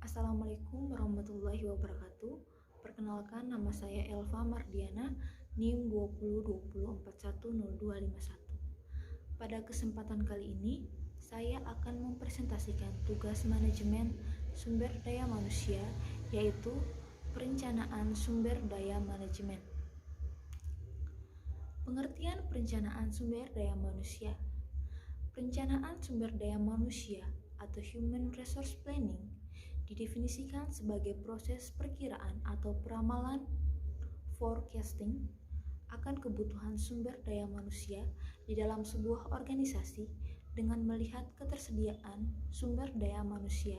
Assalamualaikum warahmatullahi wabarakatuh. Perkenalkan, nama saya Elva Mardiana, NIM 2020410251. Pada kesempatan kali ini, saya akan mempresentasikan tugas manajemen sumber daya manusia, yaitu perencanaan sumber daya manajemen. Pengertian perencanaan sumber daya manusia. Perencanaan sumber daya manusia atau Human Resource Planning didefinisikan sebagai proses perkiraan atau peramalan forecasting akan kebutuhan sumber daya manusia di dalam sebuah organisasi dengan melihat ketersediaan sumber daya manusia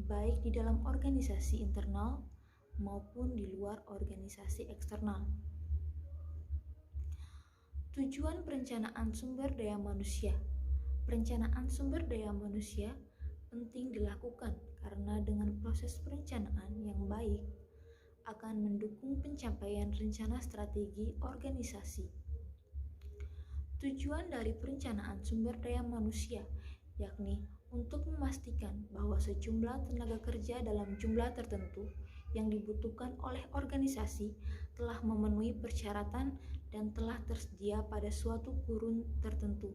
baik di dalam organisasi internal maupun di luar organisasi eksternal. Tujuan perencanaan sumber daya manusia. Perencanaan sumber daya manusia penting dilakukan karena dengan proses perencanaan yang baik akan mendukung pencapaian rencana strategi organisasi. Tujuan dari perencanaan sumber daya manusia yakni untuk memastikan bahwa sejumlah tenaga kerja dalam jumlah tertentu yang dibutuhkan oleh organisasi telah memenuhi persyaratan dan telah tersedia pada suatu kurun tertentu.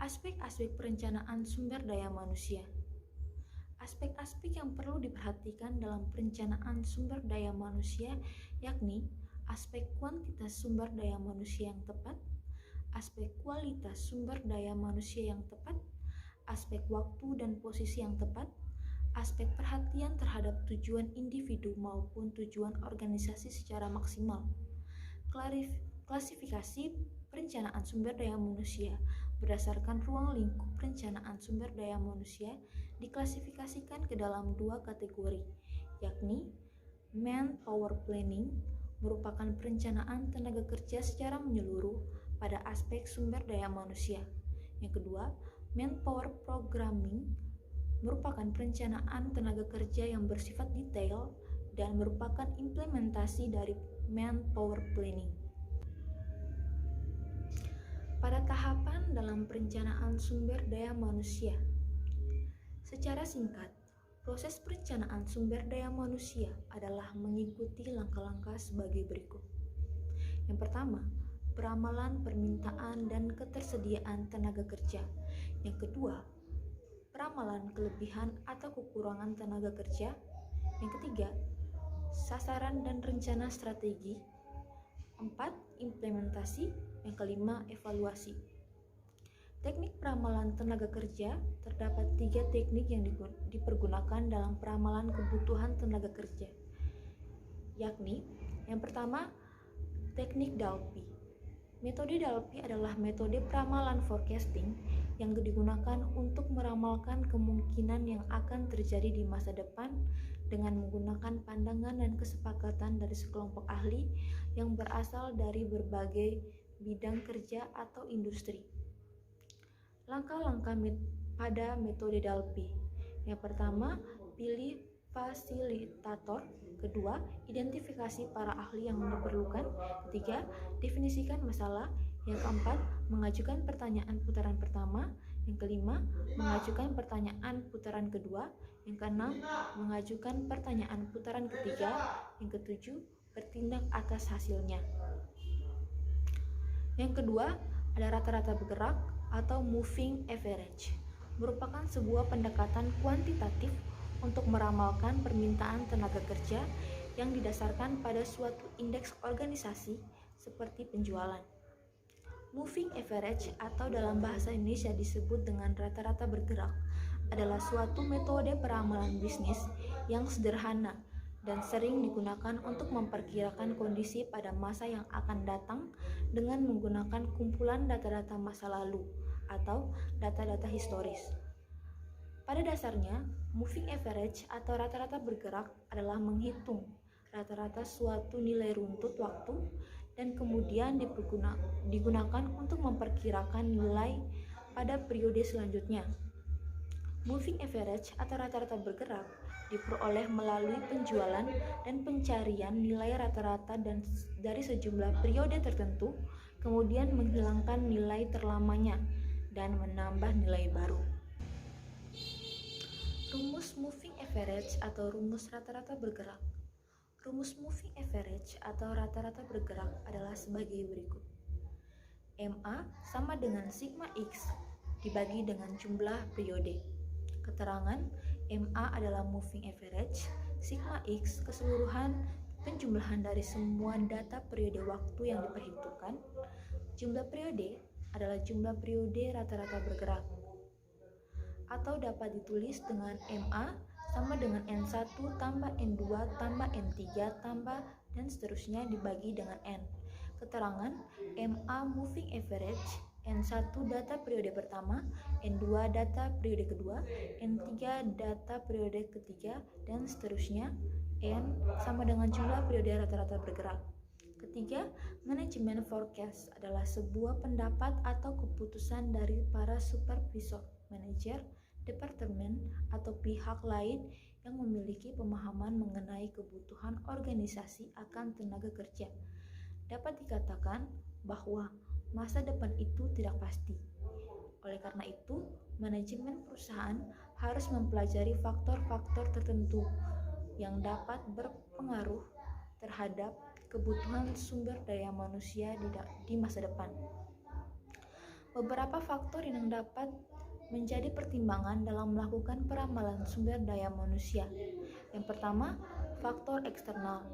Aspek-aspek perencanaan sumber daya manusia. Aspek-aspek yang perlu diperhatikan dalam perencanaan sumber daya manusia yakni aspek kuantitas sumber daya manusia yang tepat, aspek kualitas sumber daya manusia yang tepat, aspek waktu dan posisi yang tepat, aspek perhatian terhadap tujuan individu maupun tujuan organisasi secara maksimal. Klasifikasi perencanaan sumber daya manusia berdasarkan ruang lingkup perencanaan sumber daya manusia diklasifikasikan ke dalam dua kategori, yakni manpower planning merupakan perencanaan tenaga kerja secara menyeluruh pada aspek sumber daya manusia. Yang kedua, manpower programming merupakan perencanaan tenaga kerja yang bersifat detail dan merupakan implementasi dari manpower planning. Pada tahapan dalam perencanaan sumber daya manusia. Secara singkat, proses perencanaan sumber daya manusia adalah mengikuti langkah-langkah sebagai berikut. Yang pertama, peramalan permintaan dan ketersediaan tenaga kerja. Yang kedua, peramalan kelebihan atau kekurangan tenaga kerja. Yang ketiga, sasaran dan rencana strategi. 4. Implementasi. Yang kelima, evaluasi. Teknik peramalan tenaga kerja. Terdapat 3 teknik yang dipergunakan dalam peramalan kebutuhan tenaga kerja, yakni yang pertama, teknik Dalpy. Metode Dalpy adalah metode peramalan forecasting yang digunakan untuk meramalkan kemungkinan yang akan terjadi di masa depan dengan menggunakan pandangan dan kesepakatan dari sekelompok ahli yang berasal dari berbagai bidang kerja atau industri. Langkah-langkah pada metode Dalpy. Yang pertama, pilih fasilitator. Kedua, identifikasi para ahli yang diperlukan. Ketiga, definisikan masalah. Yang keempat, mengajukan pertanyaan putaran pertama. Yang kelima, mengajukan pertanyaan putaran kedua. Yang keenam, mengajukan pertanyaan putaran ketiga. Yang ketujuh, bertindak atas hasilnya. Yang kedua, ada rata-rata bergerak atau moving average. Merupakan sebuah pendekatan kuantitatif untuk meramalkan permintaan tenaga kerja yang didasarkan pada suatu indeks organisasi seperti penjualan. Moving average atau dalam bahasa Indonesia disebut dengan rata-rata bergerak adalah suatu metode peramalan bisnis yang sederhana dan sering digunakan untuk memperkirakan kondisi pada masa yang akan datang dengan menggunakan kumpulan data-data masa lalu atau data-data historis. Pada dasarnya, moving average atau rata-rata bergerak adalah menghitung rata-rata suatu nilai runtut waktu dan kemudian digunakan untuk memperkirakan nilai pada periode selanjutnya. Moving average atau rata-rata bergerak diperoleh melalui penjualan dan pencarian nilai rata-rata dan dari sejumlah periode tertentu, kemudian menghilangkan nilai terlamanya dan menambah nilai baru. Rumus moving average atau rumus rata-rata bergerak. Rumus moving average atau rata-rata bergerak adalah sebagai berikut. MA sama dengan sigma X dibagi dengan jumlah periode. Keterangan MA adalah moving average, sigma X keseluruhan penjumlahan dari semua data periode waktu yang diperhitungkan. Jumlah periode adalah jumlah periode rata-rata bergerak. Atau dapat ditulis dengan MA sama dengan N1 tambah N2 tambah N3 tambah dan seterusnya dibagi dengan N. Keterangan MA moving average, N1 data periode pertama, N2 data periode kedua, N3 data periode ketiga, dan seterusnya. N sama dengan jumlah periode rata-rata bergerak. Ketiga, manajemen forecast adalah sebuah pendapat atau keputusan dari para supervisor, manajer, departemen, atau pihak lain yang memiliki pemahaman mengenai kebutuhan organisasi akan tenaga kerja. Dapat dikatakan bahwa masa depan itu tidak pasti. Oleh karena itu, manajemen perusahaan harus mempelajari faktor-faktor tertentu yang dapat berpengaruh terhadap kebutuhan sumber daya manusia di masa depan. Beberapa faktor yang dapat menjadi pertimbangan dalam melakukan peramalan sumber daya manusia. Yang pertama, faktor eksternal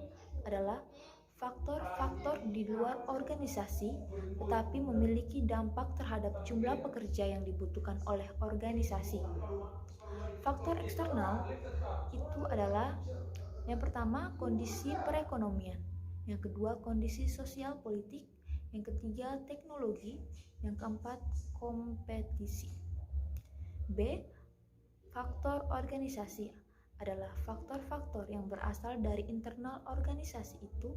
adalah faktor-faktor di luar organisasi tetapi memiliki dampak terhadap jumlah pekerja yang dibutuhkan oleh organisasi. Faktor eksternal itu adalah yang pertama, kondisi perekonomian, yang kedua, kondisi sosial politik, yang ketiga, teknologi, yang keempat, kompetisi. B. Faktor organisasi adalah faktor-faktor yang berasal dari internal organisasi itu.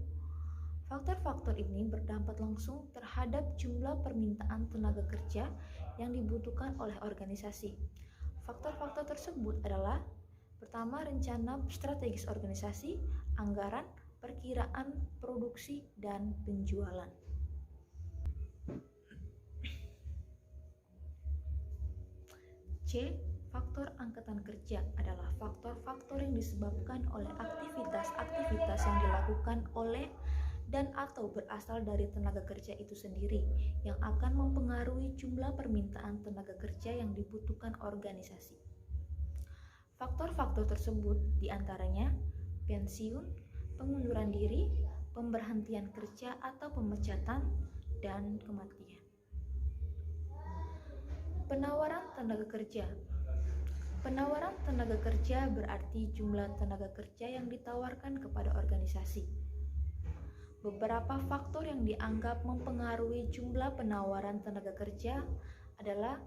Faktor-faktor ini berdampak langsung terhadap jumlah permintaan tenaga kerja yang dibutuhkan oleh organisasi. Faktor-faktor tersebut adalah pertama, rencana strategis organisasi, anggaran, perkiraan produksi, dan penjualan. C. Faktor angkatan kerja adalah faktor-faktor yang disebabkan oleh aktivitas-aktivitas yang dilakukan oleh dan atau berasal dari tenaga kerja itu sendiri yang akan mempengaruhi jumlah permintaan tenaga kerja yang dibutuhkan organisasi. Faktor-faktor tersebut diantaranya pensiun, pengunduran diri, pemberhentian kerja atau pemecatan, dan kematian. Penawaran tenaga kerja. Penawaran tenaga kerja berarti jumlah tenaga kerja yang ditawarkan kepada organisasi. Beberapa faktor yang dianggap mempengaruhi jumlah penawaran tenaga kerja adalah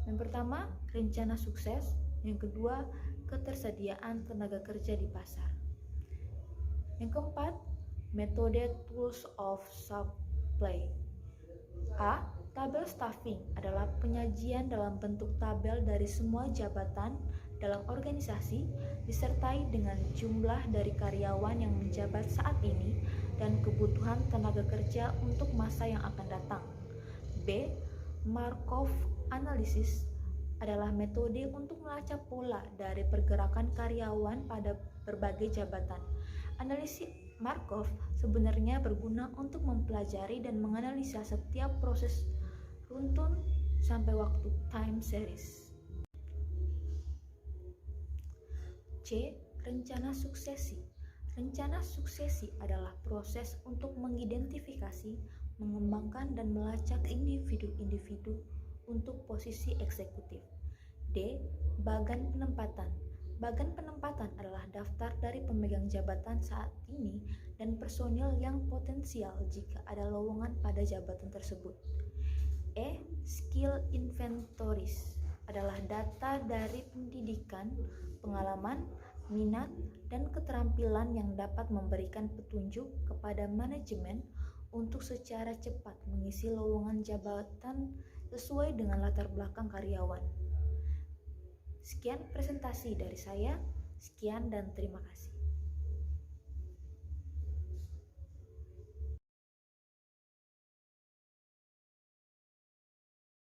yang pertama, rencana sukses, yang kedua, ketersediaan tenaga kerja di pasar. Yang keempat, metode tools of supply. A. Tabel staffing adalah penyajian dalam bentuk tabel dari semua jabatan dalam organisasi disertai dengan jumlah dari karyawan yang menjabat saat ini dan kebutuhan tenaga kerja untuk masa yang akan datang. B. Markov analysis adalah metode untuk melacak pola dari pergerakan karyawan pada berbagai jabatan. Analisis Markov sebenarnya berguna untuk mempelajari dan menganalisa setiap proses runtun sampai waktu time series. C. Rencana suksesi. Rencana suksesi adalah proses untuk mengidentifikasi, mengembangkan, dan melacak individu-individu untuk posisi eksekutif. D. Bagan penempatan. Bagan penempatan adalah daftar dari pemegang jabatan saat ini dan personil yang potensial jika ada lowongan pada jabatan tersebut. E. Skill inventories adalah data dari pendidikan, pengalaman, minat, dan keterampilan yang dapat memberikan petunjuk kepada manajemen untuk secara cepat mengisi lowongan jabatan sesuai dengan latar belakang karyawan. Sekian presentasi dari saya. Sekian dan terima kasih.